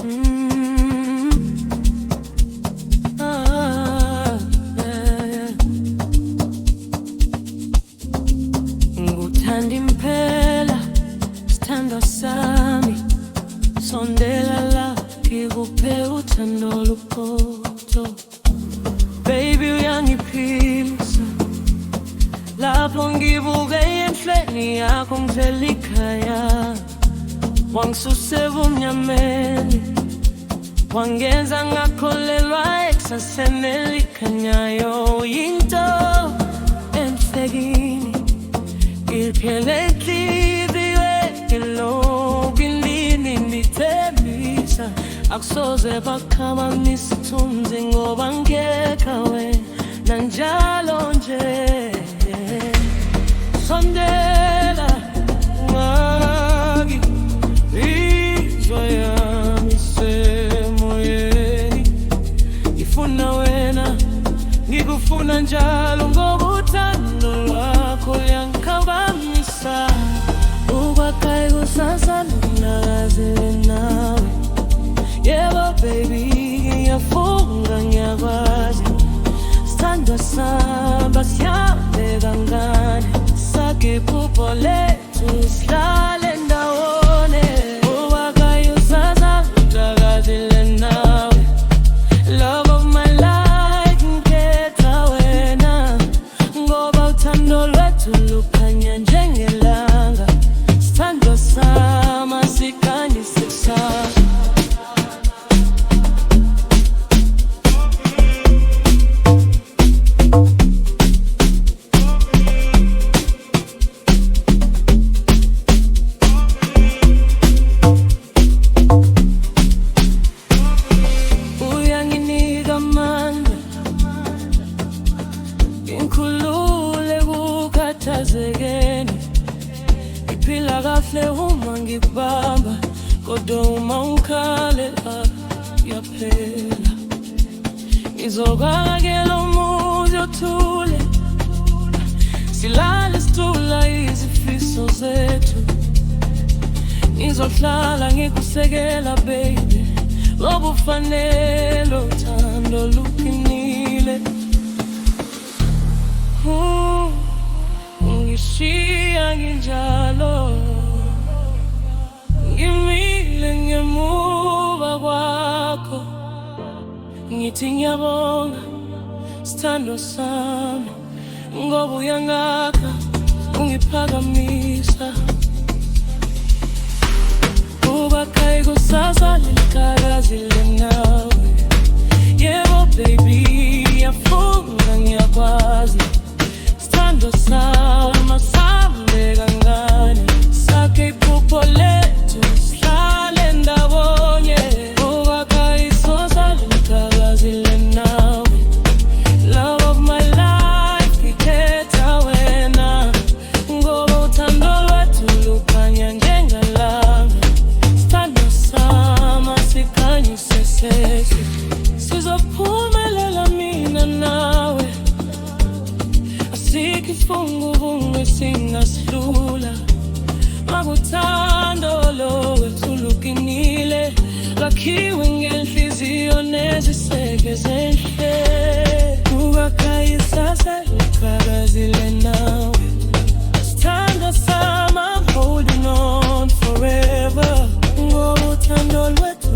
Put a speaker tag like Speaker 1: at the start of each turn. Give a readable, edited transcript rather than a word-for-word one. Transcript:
Speaker 1: Mm. Ah, yeah. Nguthanda impela sithando sami, sondela la ngikuphe uthando oluphotho. Baby uyangiphilisa lapho ngibuke emhlweni yakho ngivela ikhaya. Wangisusa ebumnyameni, wangenza ngakholelwa ekusaseni elikhanyayo. Yinto enhlekini iphele inhliziyo elokilini ndithembisa akusoze bakhabanisa isithunzi ngoba ngekho wena njalo nje. Sondela ngaki inzwa yami isemoyeni, ngifuna wena ngikufuna njalo ngoba uthando lwakho luyangikhabanisa. Ukwakha ikusasa lunakazele nawe, yebo baby ngiyafunga ngiyakwazi. Sithandwa samba sihambe kangane, sakhe iphupho lethu sihlale ndawone. Ukwakha ikusasa lunakazele nawe, love of my life ngikhetha wena ngoba uthando lwethu lukhanya njengelanga. Sithandwa sama sikhanyise kusasa. Uyanginika amandla ngikhulule kukhathazekeni, ngiphila kahle uma ngikubamba kodwa uma ukhalela yaphela. Ngizokwakela umuzi othule, silale sithula izifiso zethu. Ngizohlala ngikusekela baby ngoba ufanele uthando luqinile. Ungishiya nginjalo ngimile ngemuva kwakho, ngithi ngiyabonga sithando sami ngoba uyangakha ungiphakamisa. Ukwakha ikusasa liqhakazile nawe, yebo baby ngiyafunga ngiyakwazi. Sithando sama sihambe kangane, sakhe iphupho lethu sihlale ndawonye. Ukwakha ikusasa liqhakazile nawe, love of my life ngikhetha wena ngoba uthando lwethu lukhanya njengelanga. Sithando sama sikhanyise sese, sizophumelela mina nawe. Asikho isifungo singasihlula makuthando lwethu luqinile, lwakhiwe ngenhliziyo neziseke zenhle. Ukwakha ikusasa liqhakazile nawe, sithando sama I'm holding on forever ngoba uthando lwethu